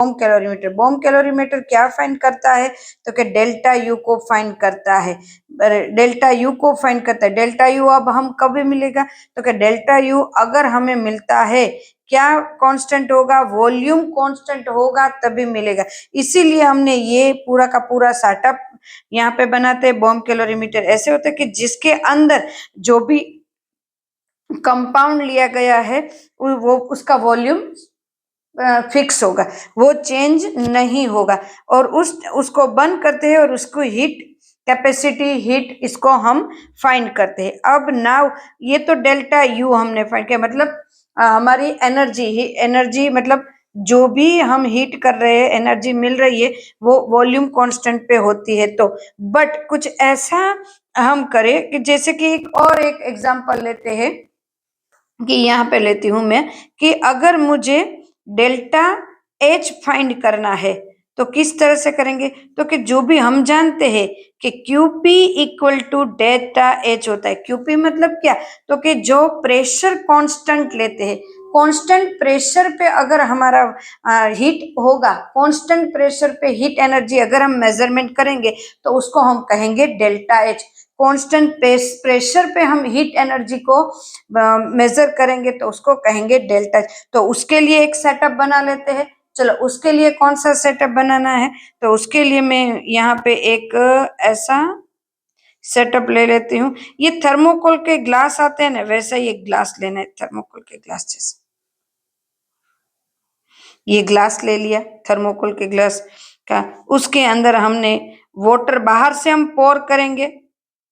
Bomb calorimeter. Bomb calorimeter क्या find करता है? तो कि डेल्टा यू को फाइंड करता है। डेल्टा यू को फाइंड करता है। डेल्टा यू अब हम कब मिलेगा? तो कि डेल्टा यू अगर हमें मिलता है, क्या कांस्टेंट होगा? वॉल्यूम कांस्टेंट होगा तभी मिलेगा। इसीलिए हमने ये पूरा का पूरा सेटअप यहाँ पे बनाते हैं। बॉम्ब कैलोरीमीटर ऐसे होता है कि जिसके अंदर जो भी कंपाउंड लिया गया है वो उसका वॉल्यूम फिक्स होगा, वो चेंज नहीं होगा। और उसको बंद करते हैं और उसको हीट कैपेसिटी, हीट इसको हम फाइंड करते हैं। अब नाउ ये तो डेल्टा यू हमने फाइंड किया, मतलब हमारी एनर्जी मतलब जो भी हम हीट कर रहे हैं, एनर्जी मिल रही है, वो वॉल्यूम कांस्टेंट पे होती है। तो बट कुछ ऐसा हम करें कि जैसे कि एक एग्जांपल लेते हैं कि यहाँ पे लेती हूं मैं कि अगर मुझे डेल्टा एच फाइंड करना है तो किस तरह से करेंगे? तो कि जो भी हम जानते हैं कि QP equal to delta H होता है। क्यूपी मतलब क्या? तो कि जो प्रेशर कांस्टेंट लेते हैं, कांस्टेंट प्रेशर पे अगर हमारा हीट होगा, कांस्टेंट प्रेशर पे हीट एनर्जी अगर हम मेजरमेंट करेंगे तो उसको हम कहेंगे डेल्टा एच। कांस्टेंट प्रेशर पे हम हीट एनर्जी को मेजर करेंगे तो उसको कहेंगे डेल्टा। तो उसके लिए एक सेटअप बना लेते हैं। चलो उसके लिए कौन सा सेटअप बनाना है? तो उसके लिए मैं यहाँ पे एक ऐसा सेटअप ले लेती हूँ। ये थर्मोकोल के ग्लास आते हैं ना, वैसा ही एक ग्लास लेना है, थर्मोकोल के ग्लास जैसे। ये ग्लास ले लिया थर्मोकोल के ग्लास का, उसके अंदर हमने वाटर बाहर से हम पोर करेंगे,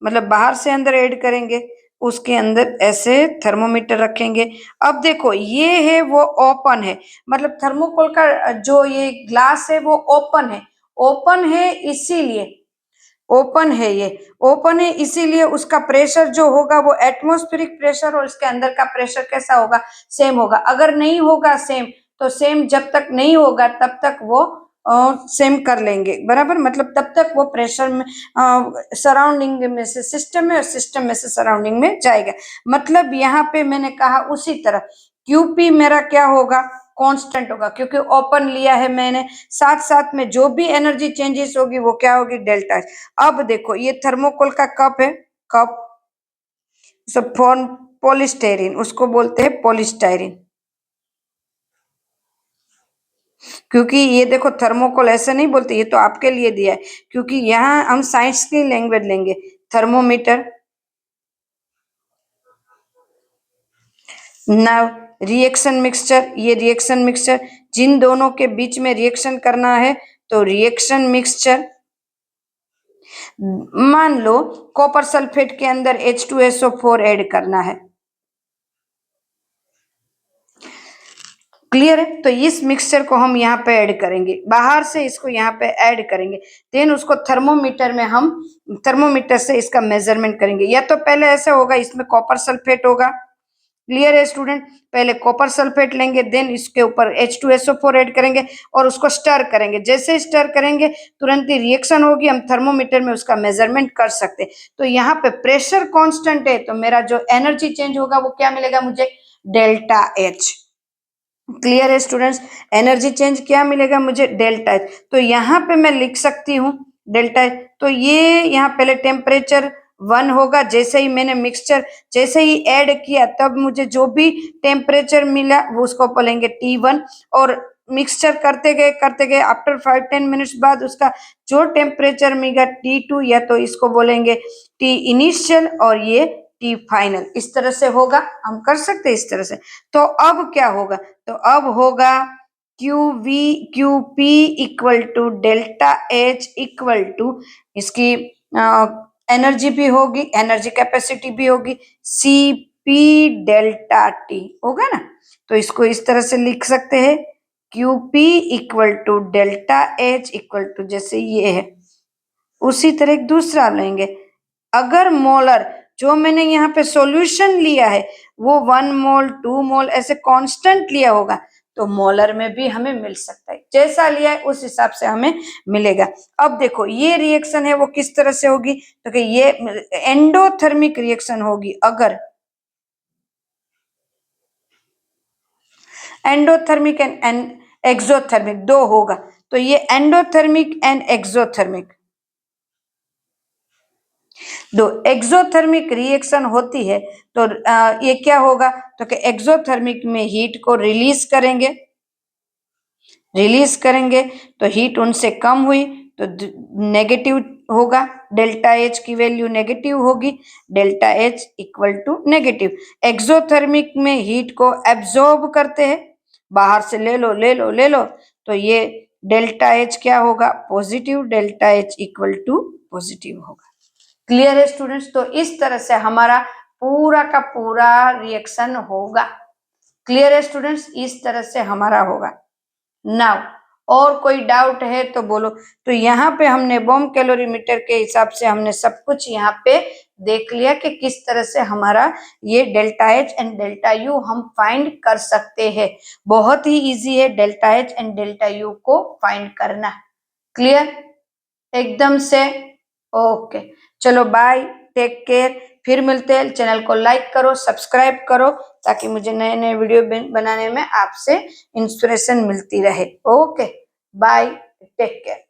मतलब बाहर से अंदर ऐड करेंगे। उसके अंदर ऐसे थर्मोमीटर रखेंगे। अब देखो ये है वो ओपन है, मतलब थर्मोकोल का जो ये ग्लास है वो ओपन है। ओपन है इसीलिए ओपन है इसीलिए उसका प्रेशर जो होगा वो एटमॉस्फेरिक प्रेशर और इसके अंदर का प्रेशर कैसा होगा? सेम होगा। अगर नहीं होगा सेम, तो सेम जब तक नहीं होगा तब तक वो सेम कर लेंगे, बराबर। मतलब तब तक वो प्रेशर में सराउंडिंग में से सिस्टम में और सिस्टम में से सराउंडिंग में जाएगा। मतलब यहाँ पे मैंने कहा उसी तरह क्यूपी मेरा क्या होगा? कांस्टेंट होगा, क्योंकि ओपन लिया है मैंने। साथ साथ में जो भी एनर्जी चेंजेस होगी वो क्या होगी? डेल्टा। अब देखो ये थर्मोकोल का कप है, कप सब पॉलीस्टायरीन, उसको बोलते हैं पॉलीस्टायरीन। क्योंकि ये देखो थर्मोकोल ऐसे नहीं बोलते, ये तो आपके लिए दिया है, क्योंकि यहाँ हम साइंस की लैंग्वेज लेंगे। थर्मोमीटर, नाउ रिएक्शन मिक्सचर, ये रिएक्शन मिक्सचर जिन दोनों के बीच में रिएक्शन करना है तो रिएक्शन मिक्सचर। मान लो कॉपर सल्फेट के अंदर H2SO4 ऐड करना है, क्लियर है? तो इस मिक्सचर को हम यहाँ पे ऐड करेंगे, बाहर से इसको यहाँ पे ऐड करेंगे, देन उसको थर्मोमीटर में हम थर्मोमीटर से इसका मेजरमेंट करेंगे। या तो पहले ऐसे होगा, इसमें कॉपर सल्फेट होगा, क्लियर है स्टूडेंट? पहले कॉपर सल्फेट लेंगे, देन इसके ऊपर H2SO4 ऐड करेंगे और उसको स्टर करेंगे। जैसे स्टर करेंगे तुरंत ही रिएक्शन होगी, हम थर्मोमीटर में उसका मेजरमेंट कर सकते हैं। तो यहाँ पे प्रेशर कांस्टेंट है, तो मेरा जो एनर्जी चेंज होगा वो क्या मिलेगा मुझे? Delta H. क्लियर है स्टूडेंट्स? एनर्जी चेंज क्या मिलेगा मुझे? Delta H. तो यहाँ पे मैं लिख सकती हूँ डेल्टा एच। तो ये यहाँ पहले टेम्परेचर 1 होगा, जैसे ही मैंने मिक्सचर जैसे ही ऐड किया तब मुझे जो भी टेम्परेचर मिला वो उसको बोलेंगे T1। और मिक्सचर करते गए आफ्टर 5-10 मिनट्स बाद उसका जो टेम्परेचर मिलेगा T2, या तो इसको बोलेंगे T इनिशियल और ये T फाइनल। इस तरह से होगा, हम कर सकते हैं इस तरह से। तो अब क्या होगा? तो अब होगा Q P equal to delta H equal to इसकी एनर्जी भी होगी, एनर्जी कैपेसिटी भी होगी, सी पी डेल्टा टी होगा ना। तो इसको इस तरह से लिख सकते हैं, Q P equal to delta H equal to, जैसे ये है उसी तरह एक दूसरा लेंगे। अगर मोलर जो मैंने यहाँ पे सॉल्यूशन लिया है वो 1 मोल 2 मोल ऐसे कांस्टेंट लिया होगा तो मोलर में भी हमें मिल सकता है। जैसा लिया है उस हिसाब से हमें मिलेगा। अब देखो ये रिएक्शन है वो किस तरह से होगी? तो कि ये एंडोथर्मिक रिएक्शन होगी। अगर एंडोथर्मिक एंड एक्सोथर्मिक, दो होगा, तो ये एंडोथर्मिक एंड एक्सोथर्मिक, दो एक्सोथर्मिक रिएक्शन होती है तो ये क्या होगा, तो कि एक्सोथर्मिक में हीट को रिलीज करेंगे, तो हीट उनसे कम हुई तो नेगेटिव होगा, डेल्टा एच की वैल्यू नेगेटिव होगी, delta H equal to negative. Exothermic में हीट को एब्जॉर्ब करते हैं, बाहर से ले लो, तो ये डेल्टा एच क्या होगा, positive, delta H equal to positive होगा। क्लियर है स्टूडेंट्स? तो इस तरह से हमारा पूरा का पूरा रिएक्शन होगा। क्लियर है स्टूडेंट्स? इस तरह से हमारा होगा। नाउ और कोई डाउट है तो बोलो। तो यहाँ पे हमने बॉम्ब कैलोरीमीटर के हिसाब से हमने सब कुछ यहाँ पे देख लिया कि किस तरह से हमारा ये delta H and delta U हम फाइंड कर सकते हैं। बहुत ही इजी है delta H and delta U को फाइंड करना। क्लियर एकदम से? ओके, चलो बाय, टेक केयर, फिर मिलते हैं। चैनल को लाइक करो, सब्सक्राइब करो, ताकि मुझे नए नए वीडियो बनाने में आपसे इंस्पिरेशन मिलती रहे। Okay bye, take care.